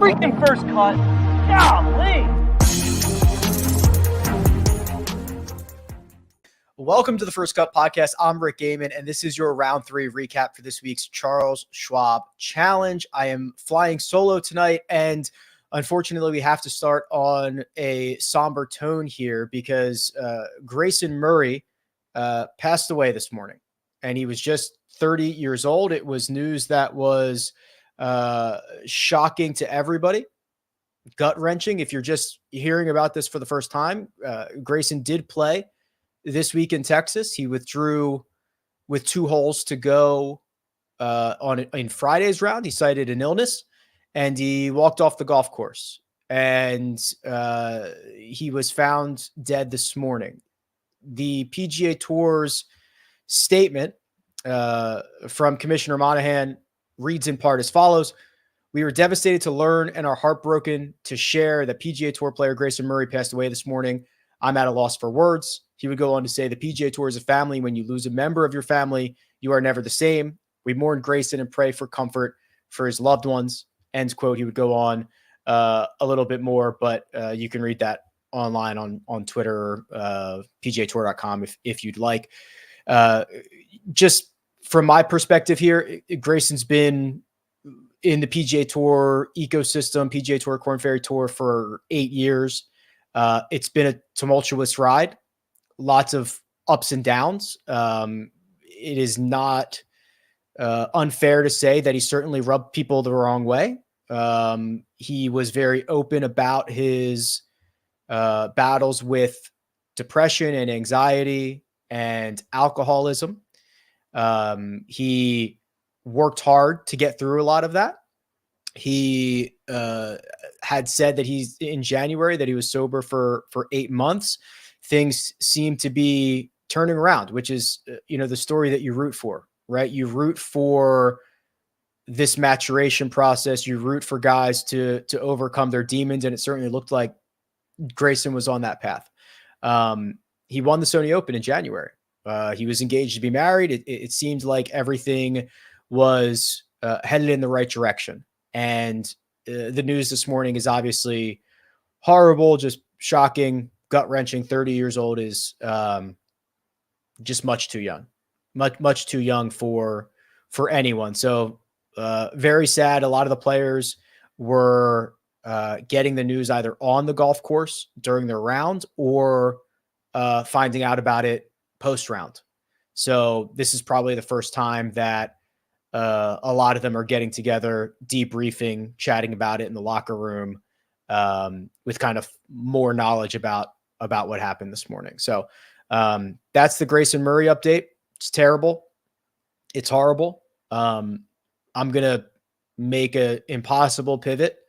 freaking first cut. Golly. Welcome to the First Cut Podcast. I'm Rick Gehman, and this is your round 3 recap for this week's Charles Schwab Challenge. I am flying solo tonight, and unfortunately, we have to start on a somber tone here because Grayson Murray passed away this morning, and he was just 30 years old. It was news that was shocking to everybody, gut-wrenching. If you're just hearing about this for the first time, Grayson did play this week in Texas. He withdrew with 2 holes to go in Friday's round. He cited an illness, and he walked off the golf course. And he was found dead this morning. The PGA Tour's statement from Commissioner Monahan reads in part as follows: "We were devastated to learn and are heartbroken to share that PGA Tour player Grayson Murray passed away this morning. I'm at a loss for words." He would go on to say, "The PGA Tour is a family. When you lose a member of your family, you are never the same. We mourn Grayson and pray for comfort for his loved ones." End quote. He would go on a little bit more, but you can read that online on Twitter, PGAtour.com if you'd like. Just from my perspective here, Grayson's been in the PGA Tour ecosystem, PGA Tour, Korn Ferry Tour for 8 years. It's been a tumultuous ride. Lots of ups and downs. It is not unfair to say that he certainly rubbed people the wrong way. He was very open about his battles with depression and anxiety and alcoholism. He worked hard to get through a lot of that. He had said that he's in January that he was sober for 8 months. Things seem to be turning around, which is, the story that you root for, right? You root for this maturation process. You root for guys to overcome their demons. And it certainly looked like Grayson was on that path. He won the Sony Open in January. He was engaged to be married. It seemed like everything was headed in the right direction. And the news this morning is obviously horrible, just shocking, gut-wrenching. 30 years old is just much too young, much too young for anyone. So very sad. A lot of the players were getting the news either on the golf course during their round or finding out about it post-round. So this is probably the first time that a lot of them are getting together, debriefing, chatting about it in the locker room with kind of more knowledge about what happened this morning. So that's the Grayson Murray update. It's terrible. It's horrible. I'm going to make an impossible pivot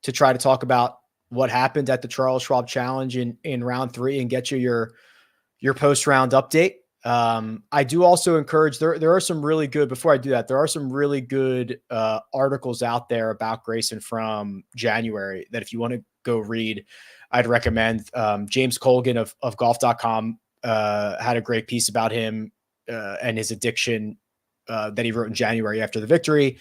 to try to talk about what happened at the Charles Schwab Challenge in round 3 and get you your post-round update. I do also encourage, there are some really good, before I do that, there are some really good articles out there about Grayson from January that if you want to go read, I'd recommend. James Colgan of golf.com had a great piece about him and his addiction that he wrote in January after the victory.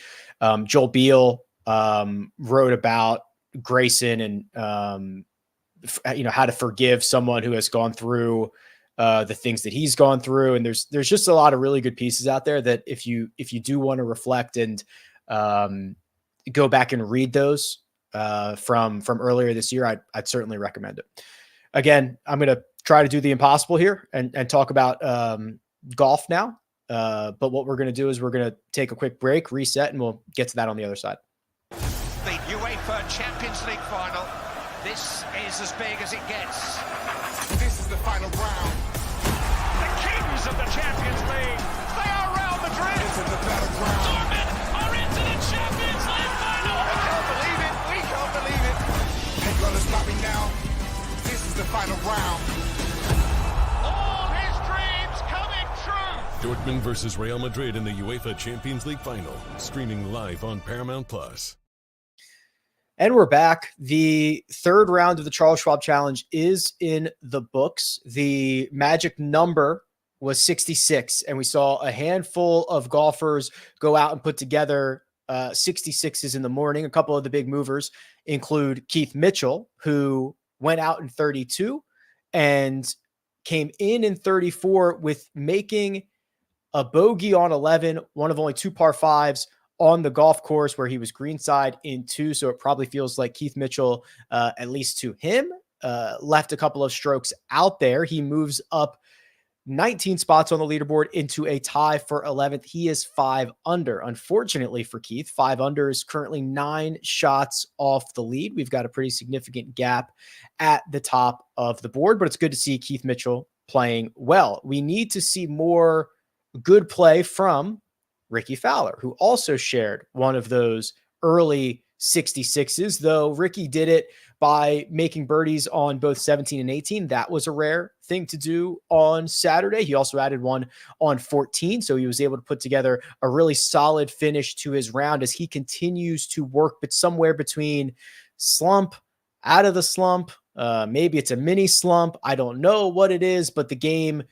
Joel Beal wrote about Grayson and how to forgive someone who has gone through the things that he's gone through. And there's just a lot of really good pieces out there that if you do want to reflect and go back and read those from earlier this year, I'd certainly recommend it. Again, I'm going to try to do the impossible here and talk about golf now. But what we're going to do is we're going to take a quick break, reset, and we'll get to that on the other side. The UEFA Champions League final. This is as big as it gets. This is the final round. The kings of the Champions League. They are Real Madrid. This is the battleground. Dortmund are into the Champions League final. I can't believe it. We can't believe it. Ain't gonna stop me now. This is the final round. All his dreams coming true. Dortmund versus Real Madrid in the UEFA Champions League final. Streaming live on Paramount+. And we're back. The third round of the Charles Schwab Challenge is in the books. The magic number was 66, and we saw a handful of golfers go out and put together 66s in the morning. A couple of the big movers include Keith Mitchell, who went out in 32 and came in 34 with making a bogey on 11, one of only 2 par 5s on the golf course where he was greenside in 2. So it probably feels like Keith Mitchell, at least to him, left a couple of strokes out there. He moves up 19 spots on the leaderboard into a tie for 11th. He is 5 under. Unfortunately for Keith, 5 under is currently 9 shots off the lead. We've got a pretty significant gap at the top of the board, but it's good to see Keith Mitchell playing well. We need to see more good play from Ricky Fowler, who also shared one of those early 66s, though Ricky did it by making birdies on both 17 and 18. That was a rare thing to do on Saturday. He also added one on 14, so he was able to put together a really solid finish to his round as he continues to work, but somewhere between slump, out of the slump, maybe it's a mini slump. I don't know what it is, but the game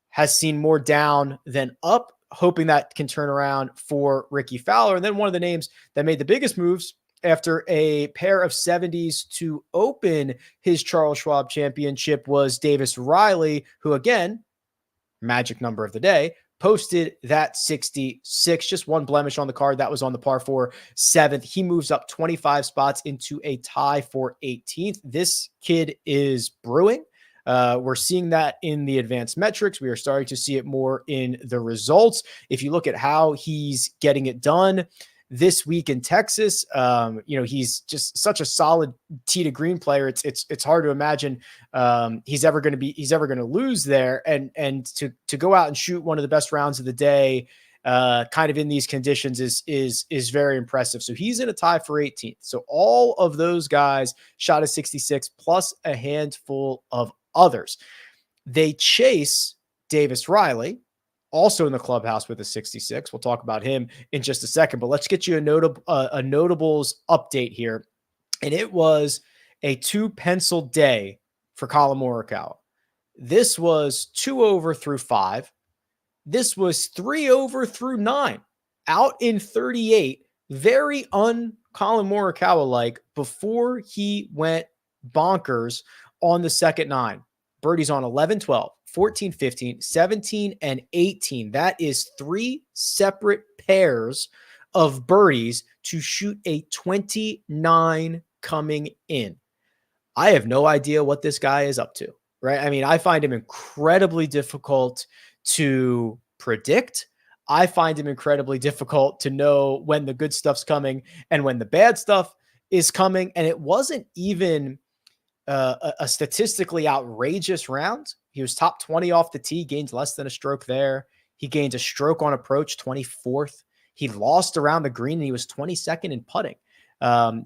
has seen more down than up, hoping that can turn around for Ricky Fowler. And then one of the names that made the biggest moves after a pair of 70s to open his Charles Schwab championship was Davis Riley, who, again, magic number of the day, posted that 66, just one blemish on the card. That was on the par 4 7th. He moves up 25 spots into a tie for 18th. This kid is brewing. We're seeing that in the advanced metrics. We are starting to see it more in the results. If you look at how he's getting it done this week in Texas, he's just such a solid tee to green player. It's hard to imagine he's ever going to lose there. And to go out and shoot one of the best rounds of the day, kind of in these conditions is very impressive. So he's in a tie for 18th. So all of those guys shot a 66 plus a handful of others. They chase Davis Riley, also in the clubhouse with a 66. We'll talk about him in just a second, but let's get you a notables update here. And it was a 2 pencil day for Colin Morikawa. This was 2 over through 5. This was 3 over through 9. Out in 38, very un-Colin Morikawa-like before he went bonkers on the second 9. Birdies on 11, 12, 14, 15, 17, and 18. That is 3 separate pairs of birdies to shoot a 29 coming in. I have no idea what this guy is up to, right? I mean, I find him incredibly difficult to predict. I find him incredibly difficult to know when the good stuff's coming and when the bad stuff is coming. And it wasn't even a statistically outrageous round. He was top 20 off the tee, gained less than a stroke there. He gained a stroke on approach, 24th. He lost around the green and he was 22nd in putting.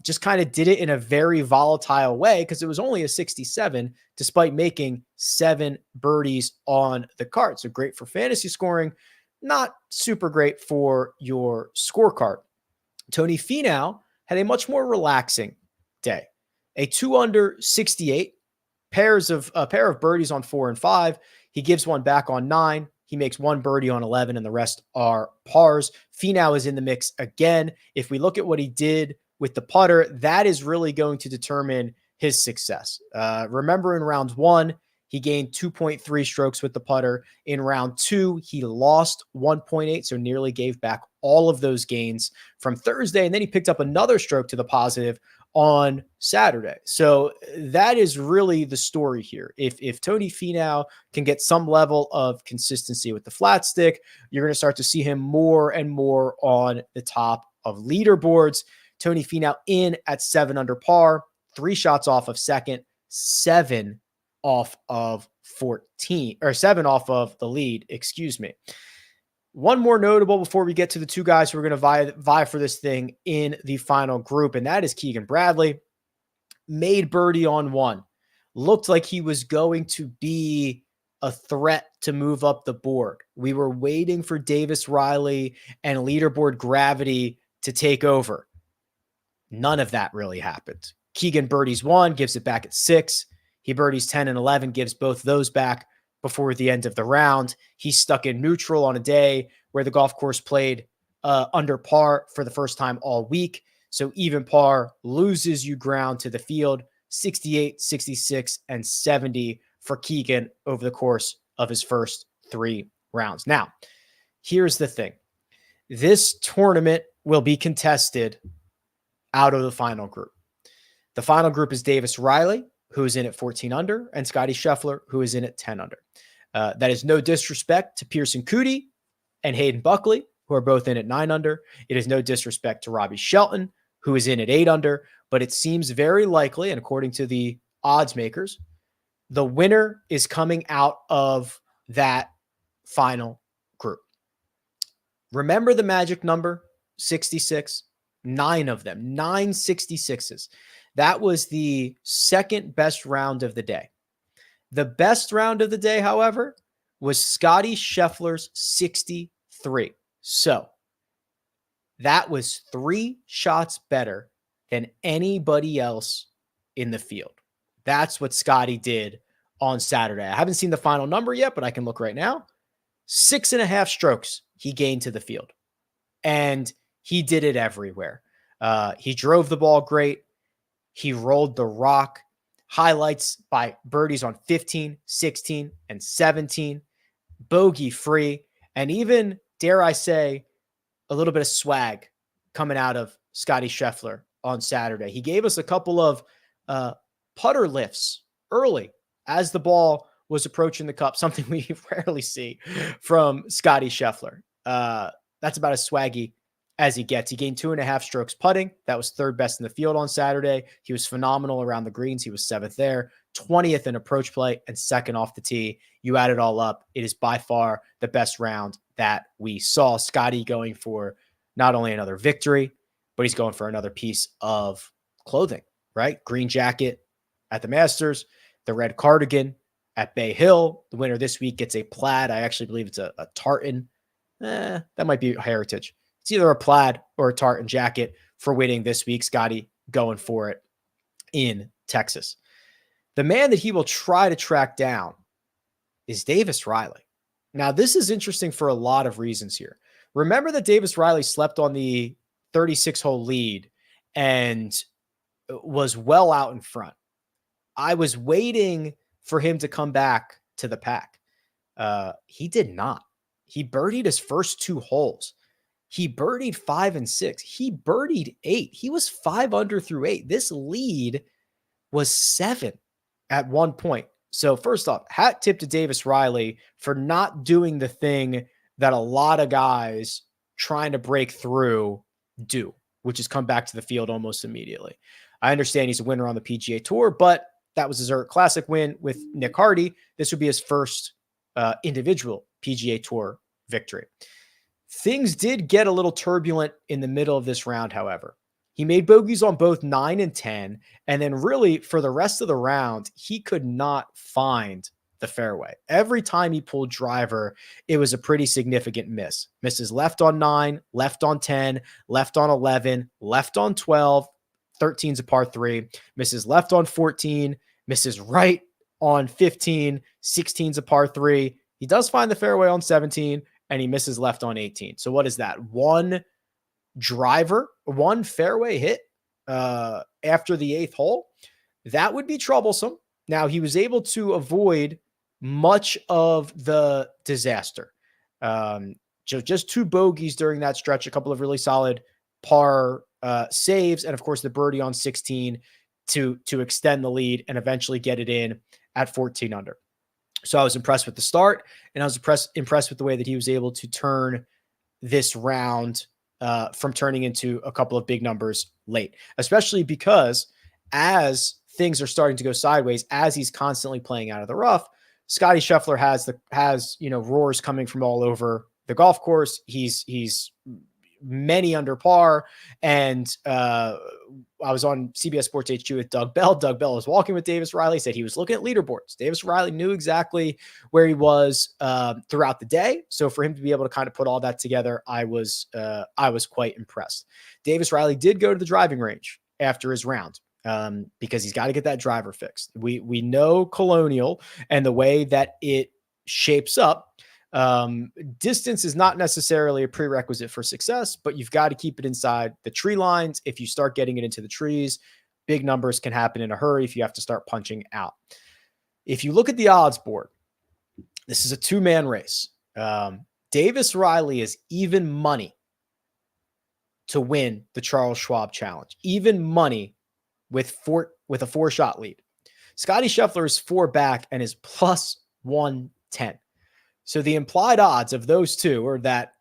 Just kind of did it in a very volatile way because it was only a 67 despite making 7 birdies on the card. So great for fantasy scoring, not super great for your scorecard. Tony Finau had a much more relaxing day. A 2 under 68, a pair of birdies on 4 and 5. He gives one back on 9. He makes 1 birdie on 11, and the rest are pars. Finau is in the mix again. If we look at what he did with the putter, that is really going to determine his success. Remember in round 1, he gained 2.3 strokes with the putter. In round 2, he lost 1.8, so nearly gave back all of those gains from Thursday, and then he picked up another stroke to the positive on Saturday. So that is really the story here. If Tony Finau can get some level of consistency with the flat stick, you're going to start to see him more and more on the top of leaderboards. Tony Finau in at 7 under par, 3 shots off of second, 7 off of 14 or 7 off of the lead. Excuse me. One more notable before we get to the 2 guys who are going to vie for this thing in the final group, and that is Keegan Bradley. Made birdie on 1. Looked like he was going to be a threat to move up the board. We were waiting for Davis Riley and leaderboard gravity to take over. None of that really happened. Keegan birdies 1, gives it back at 6. He birdies 10 and 11, gives both those back before the end of the round. He's stuck in neutral on a day where the golf course played under par for the first time all week. So even par loses you ground to the field, 68, 66, and 70 for Keegan over the course of his first 3 rounds. Now, here's the thing. This tournament will be contested out of the final group. The final group is Davis Riley, who is in at 14 under, and Scottie Scheffler, who is in at 10 under. That is no disrespect to Pearson Coody and Hayden Buckley, who are both in at 9 under. It is no disrespect to Robbie Shelton, who is in at 8 under, but it seems very likely, and according to the odds makers, the winner is coming out of that final group. Remember the magic number, 66? 9 of them, 9 66s. That was the second best round of the day. The best round of the day, however, was Scottie Scheffler's 63. So that was 3 shots better than anybody else in the field. That's what Scottie did on Saturday. I haven't seen the final number yet, but I can look right now. 6.5 strokes he gained to the field. And he did it everywhere. He drove the ball great. He rolled the rock. Highlights by birdies on 15, 16, and 17. Bogey free. And even, dare I say, a little bit of swag coming out of Scottie Scheffler on Saturday. He gave us a couple of putter lifts early as the ball was approaching the cup, something we rarely see from Scottie Scheffler. That's about as swaggy as he gets. He gained 2.5 strokes putting. That was 3rd best in the field on Saturday. He was phenomenal around the greens. He was 7th there, 20th in approach play, and 2nd off the tee. You add it all up, it is by far the best round that we saw. Scottie going for not only another victory, but he's going for another piece of clothing, right? Green jacket at the Masters, the red cardigan at Bay Hill. The winner this week gets a plaid. I actually believe it's a tartan. That might be Heritage. It's either a plaid or a tartan jacket for winning this week. Scottie going for it in Texas. The man that he will try to track down is Davis Riley. Now, this is interesting for a lot of reasons here. Remember that Davis Riley slept on the 36-hole lead and was well out in front. I was waiting for him to come back to the pack. He did not. He birdied his first 2 holes. He birdied 5 and 6. He birdied 8. He was 5 under through 8. This lead was 7 at one point. So first off, hat tip to Davis Riley for not doing the thing that a lot of guys trying to break through do, which is come back to the field almost immediately. I understand he's a winner on the PGA Tour, but that was his Zurich Classic win with Nick Hardy. This would be his first individual PGA Tour victory. Things did get a little turbulent in the middle of this round, however. He made bogeys on both 9 and 10, and then really for the rest of the round, he could not find the fairway. Every time he pulled driver, it was a pretty significant miss. Misses left on 9, left on 10, left on 11, left on 12, 13's a par 3, misses left on 14, misses right on 15, 16's a par 3. He does find the fairway on 17, and he misses left on 18. So what is that? One driver, one fairway hit after the 8th hole. That would be troublesome. Now, he was able to avoid much of the disaster. Just 2 bogeys during that stretch, a couple of really solid par saves, and of course the birdie on 16 to extend the lead and eventually get it in at 14 under. So I was impressed with the start, and I was impressed with the way that he was able to turn this round from turning into a couple of big numbers late, especially because as things are starting to go sideways, as he's constantly playing out of the rough, Scottie Scheffler has roars coming from all over the golf course. He's many under par. And I was on CBS Sports HQ with Doug Bell. Doug Bell was walking with Davis Riley, said he was looking at leaderboards. Davis Riley knew exactly where he was throughout the day. So for him to be able to kind of put all that together, I was quite impressed. Davis Riley did go to the driving range after his round because he's got to get that driver fixed. We know Colonial and the way that it shapes up. Distance is not necessarily a prerequisite for success, but you've got to keep it inside the tree lines. If you start getting it into the trees, big numbers can happen in a hurry if you have to start punching out. If you look at the odds board, this is a two-man race. Davis Riley is even money to win the Charles Schwab Challenge, even money with a 4-shot lead. Scottie Scheffler is 4 back and is plus 110. So the implied odds of those two are that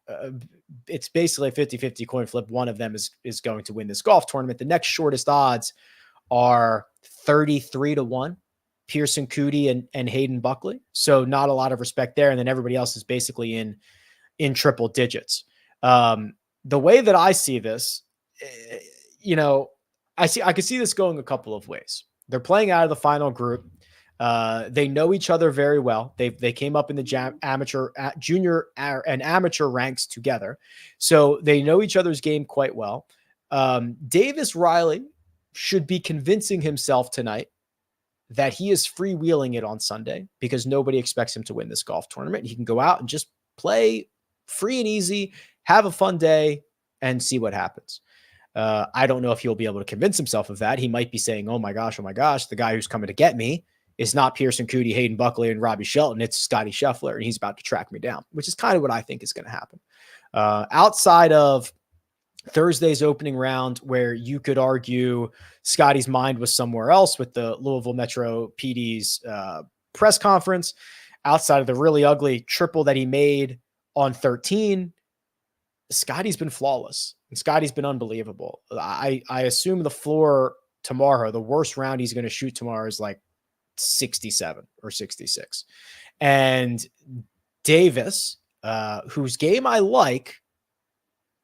it's basically a 50-50 coin flip. One of them is going to win this golf tournament. The next shortest odds are 33-1, Pearson Coody and Hayden Buckley. So not a lot of respect there. And then everybody else is basically in triple digits. The way that I see this, I could see this going a couple of ways. They're playing out of the final group. They know each other very well. They came up in the junior and amateur ranks together. So they know each other's game quite well. Davis Riley should be convincing himself tonight that he is freewheeling it on Sunday because nobody expects him to win this golf tournament. He can go out and just play free and easy, have a fun day, and see what happens. I don't know if he'll be able to convince himself of that. He might be saying, oh my gosh, the guy who's coming to get me is not Pearson Coody, Hayden Buckley, and Robbie Shelton. It's Scottie Scheffler, and he's about to track me down, which is kind of what I think is going to happen. Outside of Thursday's opening round, where you could argue Scottie's mind was somewhere else with the Louisville Metro PD's press conference, outside of the really ugly triple that he made on 13, Scottie's been flawless, and Scottie's been unbelievable. I assume the floor tomorrow, the worst round he's going to shoot tomorrow is like 67 or 66. And Davis, whose game I like,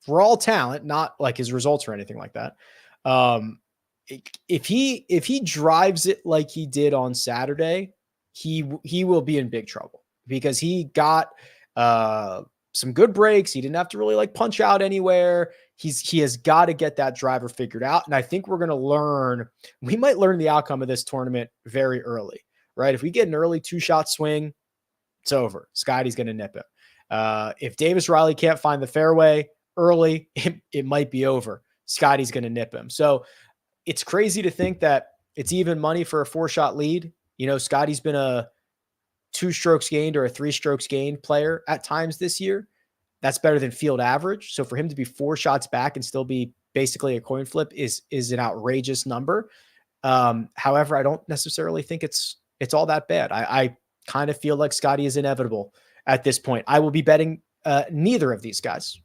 raw talent, not like his results or anything like that. If he drives it like he did on Saturday, he will be in big trouble because he got some good breaks. He didn't have to really like punch out anywhere. He has got to get that driver figured out. And I think we might learn the outcome of this tournament very early, right? If we get an early 2-shot swing, it's over. Scottie's going to nip him. If Davis Riley can't find the fairway early, it might be over. Scottie's going to nip him. So it's crazy to think that it's even money for a 4-shot lead. Scottie's been a 2 strokes gained or a 3 strokes gained player at times this year. That's better than field average. So for him to be 4 shots back and still be basically a coin flip is an outrageous number. However, I don't necessarily think it's all that bad. I kind of feel like Scottie is inevitable at this point. I will be betting neither of these guys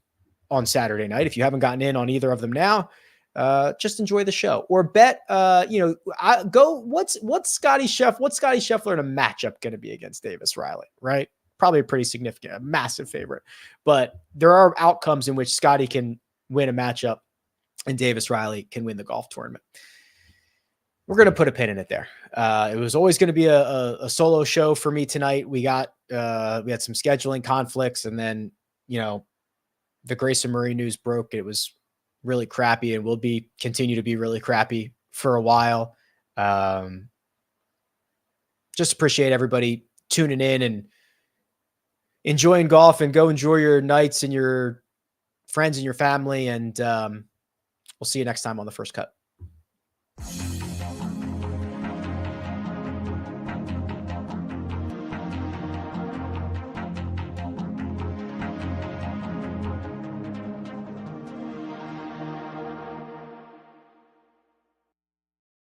on Saturday night. If you haven't gotten in on either of them now, just enjoy the show or bet, what's Scottie Scheffler in a matchup going to be against Davis Riley, right? Probably a pretty significant, a massive favorite, but there are outcomes in which Scottie can win a matchup and Davis Riley can win the golf tournament. We're going to put a pin in it there. It was always going to be a solo show for me tonight. We had some scheduling conflicts, and then, the Grayson Murray news broke. It was really crappy and will continue to be really crappy for a while. Just appreciate everybody tuning in and enjoying golf, and go enjoy your nights and your friends and your family. And we'll see you next time on The First Cut.